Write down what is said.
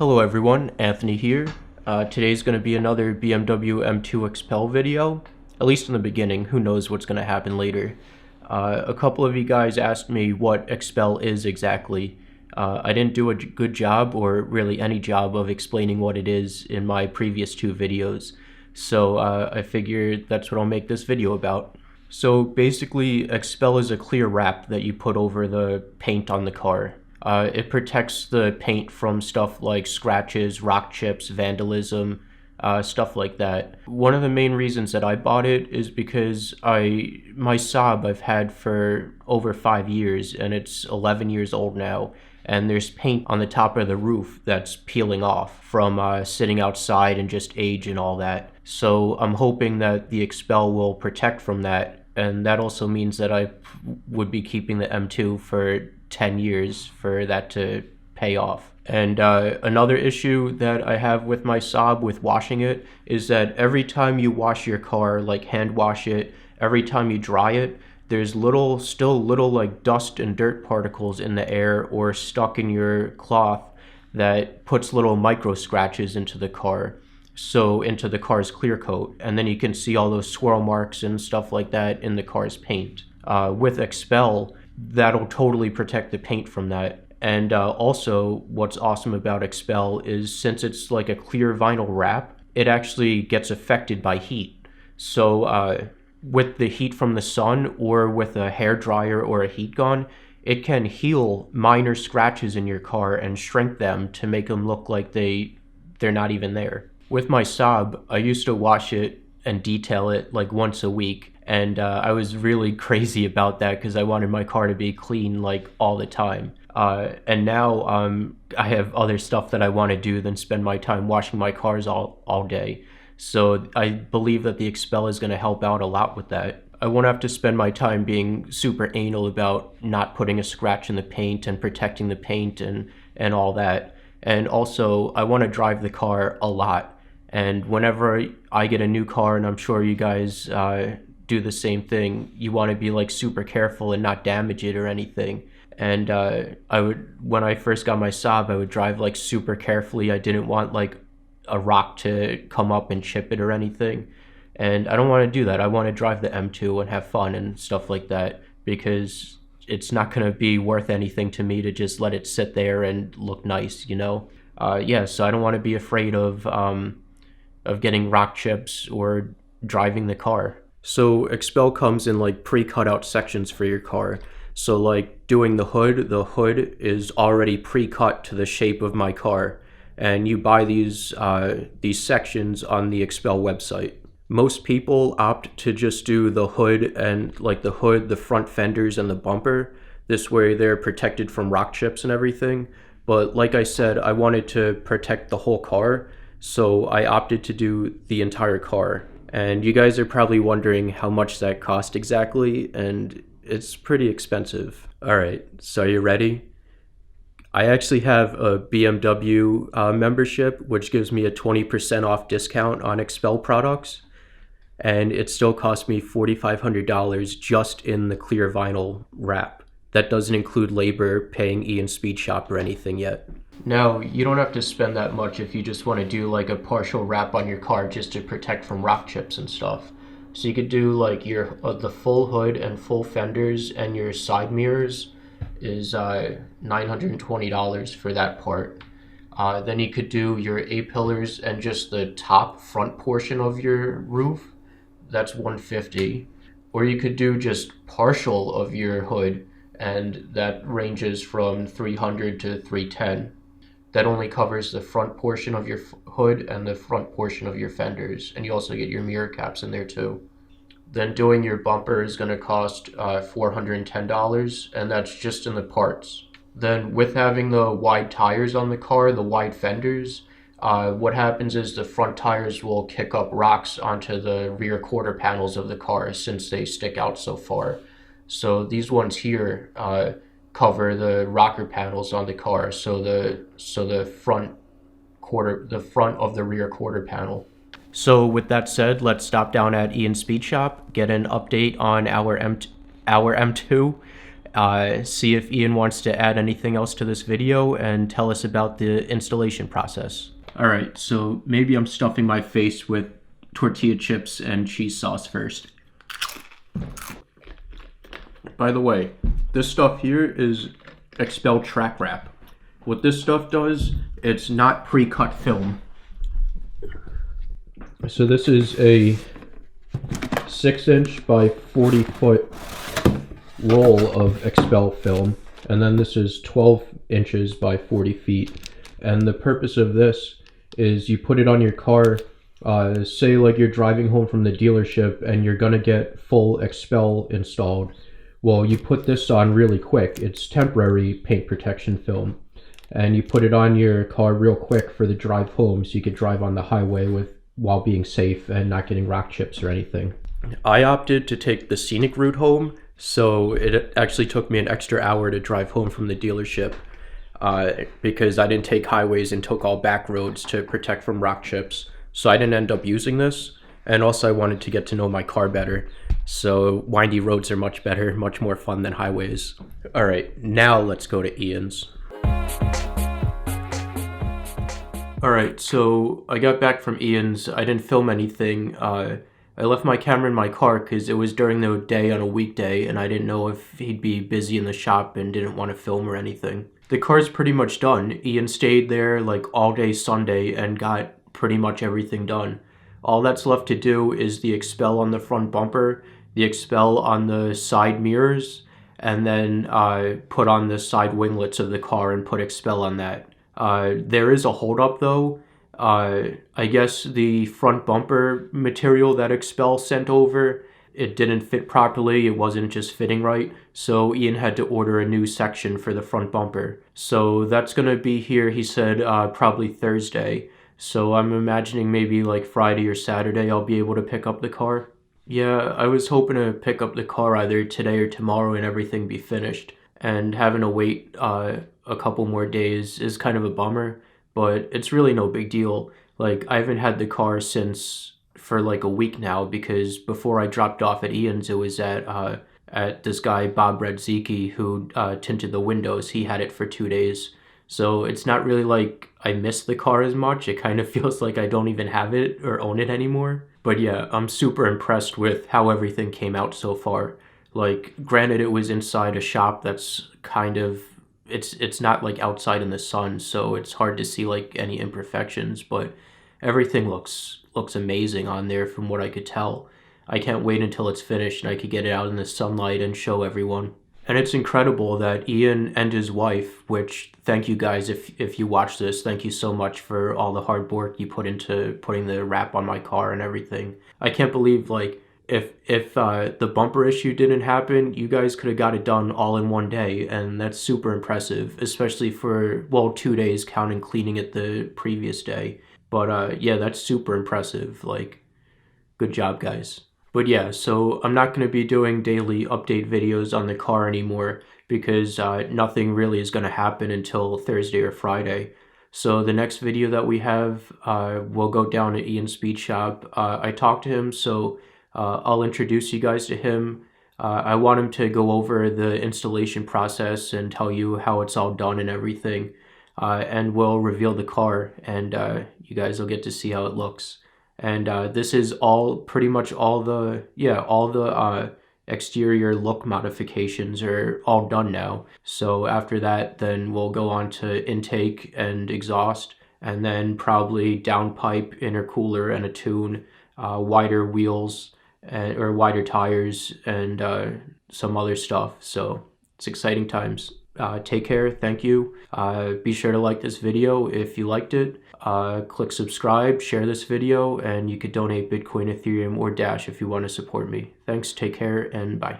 Hello everyone, Anthony here. Today's going to be another BMW M2 Xpel video, at least in the beginning. Who knows what's going to happen later. A couple of you guys asked me what Xpel is exactly. I didn't do a good job, or really any job, of explaining what it is in my previous two videos, so I figured that's what I'll make this video about. So basically, Xpel is a clear wrap that you put over the paint on the car. It protects the paint from stuff like scratches, rock chips, vandalism, stuff like that. One of the main reasons that I bought it is because my Saab I've had for over 5 years, and it's 11 years old now, and there's paint on the top of the roof that's peeling off from sitting outside and just age and all that. So I'm hoping that the Xpel will protect from that, and that also means that I would be keeping the M2 for 10 years for that to pay off. And another issue that I have with my Saab with washing it is that every time you wash your car, like hand wash it, every time you dry it, there's still little like dust and dirt particles in the air or stuck in your cloth that puts little micro scratches into the car. So into the car's clear coat, and then you can see all those swirl marks and stuff like that in the car's paint. With Xpel, that'll totally protect the paint from that. And also, what's awesome about Xpel is since it's like a clear vinyl wrap, it actually gets affected by heat. So with the heat from the sun, or with a hair dryer or a heat gun, it can heal minor scratches in your car and shrink them to make them look like they're not even there. With my Saab, I used to wash it and detail it like once a week, and I was really crazy about that because I wanted my car to be clean like all the time. And now I have other stuff that I want to do than spend my time washing my cars all day. So I believe that the Xpel is going to help out a lot with that. I won't have to spend my time being super anal about not putting a scratch in the paint and protecting the paint and all that. And also, I want to drive the car a lot. And whenever I get a new car, and I'm sure you guys do the same thing, you want to be like super careful and not damage it or anything. And when I first got my Saab, I would drive like super carefully. I didn't want like a rock to come up and chip it or anything. And I don't want to do that. I want to drive the M2 and have fun and stuff like that, because it's not going to be worth anything to me to just let it sit there and look nice, you know? Yeah, so I don't want to be afraid of getting rock chips or driving the car. So Xpel comes in like pre-cut out sections for your car. So like doing the hood is already pre-cut to the shape of my car, and you buy these sections on the Xpel website. Most people opt to just do the hood and like the hood, the front fenders, and the bumper. This way they're protected from rock chips and everything. But like I said, I wanted to protect the whole car, so I opted to do the entire car. And you guys are probably wondering how much that cost exactly, and it's pretty expensive. Alright, so are you ready? I actually have a BMW membership, which gives me a 20% off discount on Xpel products, and it still cost me $4,500 just in the clear vinyl wrap. That doesn't include labor, paying Ian Speed Shop, or anything yet. Now, you don't have to spend that much if you just want to do like a partial wrap on your car just to protect from rock chips and stuff. So you could do like the full hood and full fenders, and your side mirrors is $920 for that part. Then you could do your A-pillars and just the top front portion of your roof. That's $150. Or you could do just partial of your hood, and that ranges from $300 to $310. That only covers the front portion of your hood and the front portion of your fenders, and you also get your mirror caps in there too. Then doing your bumper is going to cost $410, and that's just in the parts. Then with having the wide tires on the car, the wide fenders, what happens is the front tires will kick up rocks onto the rear quarter panels of the car since they stick out so far. So these ones here cover the rocker panels on the car, so the front of the rear quarter panel. So with that said, let's stop down at Ian Speed Shop, get an update on our M2, see if Ian wants to add anything else to this video and tell us about the installation process. Alright, so maybe I'm stuffing my face with tortilla chips and cheese sauce first. By the way, this stuff here is Xpel track wrap. What this stuff does, it's not pre-cut film. So this is a 6-inch by 40-foot roll of Xpel film, and then this is 12 inches by 40 feet. And the purpose of this is you put it on your car, say like you're driving home from the dealership and you're gonna get full Xpel installed. Well, you put this on really quick. It's temporary paint protection film, and you put it on your car real quick for the drive home so you could drive on the highway while being safe and not getting rock chips or anything. I opted to take the scenic route home, so it actually took me an extra hour to drive home from the dealership because I didn't take highways and took all back roads to protect from rock chips. So I didn't end up using this, and also I wanted to get to know my car better. So windy roads are much better, much more fun than highways. All right, now let's go to Ian's. All right, so I got back from Ian's. I didn't film anything. I left my camera in my car because it was during the day on a weekday and I didn't know if he'd be busy in the shop and didn't want to film or anything. The car's pretty much done. Ian stayed there like all day Sunday and got pretty much everything done. All that's left to do is the Xpel on the front bumper, the Xpel on the side mirrors, and then put on the side winglets of the car and put Xpel on that. There is a holdup though. I guess the front bumper material that Xpel sent over, it didn't fit properly. It wasn't just fitting right. So Ian had to order a new section for the front bumper. So that's gonna be here, he said, probably Thursday. So I'm imagining maybe like Friday or Saturday I'll be able to pick up the car. Yeah, I was hoping to pick up the car either today or tomorrow and everything be finished. And having to wait a couple more days is kind of a bummer, but it's really no big deal. Like, I haven't had the car for like a week now, because before I dropped off at Ian's, it was at this guy Bob Radzicki who tinted the windows. He had it for 2 days. So it's not really like I miss the car as much. It kind of feels like I don't even have it or own it anymore. But yeah, I'm super impressed with how everything came out so far. Like, granted, it was inside a shop that's kind of, it's not like outside in the sun, so it's hard to see like any imperfections, but everything looks amazing on there from what I could tell. I can't wait until it's finished and I could get it out in the sunlight and show everyone. And it's incredible that Ian and his wife, which, thank you guys if you watch this, thank you so much for all the hard work you put into putting the wrap on my car and everything. I can't believe, like, if the bumper issue didn't happen, you guys could have got it done all in one day, and that's super impressive, especially for, well, 2 days counting cleaning it the previous day. But yeah, that's super impressive. Like, good job, guys. But yeah, so I'm not going to be doing daily update videos on the car anymore because nothing really is going to happen until Thursday or Friday. So the next video that we have, we'll go down to Ian's speed shop. I talked to him, so I'll introduce you guys to him. I want him to go over the installation process and tell you how it's all done and everything. And we'll reveal the car, and you guys will get to see how it looks. And this is pretty much all the exterior look modifications are all done now. So after that, then we'll go on to intake and exhaust, and then probably downpipe, intercooler, and a tune, wider wheels or wider tires, and some other stuff. So it's exciting times. Take care. Thank you. Be sure to like this video if you liked it. Click subscribe, share this video, and you could donate Bitcoin, Ethereum, or Dash if you want to support me. Thanks, take care, and bye.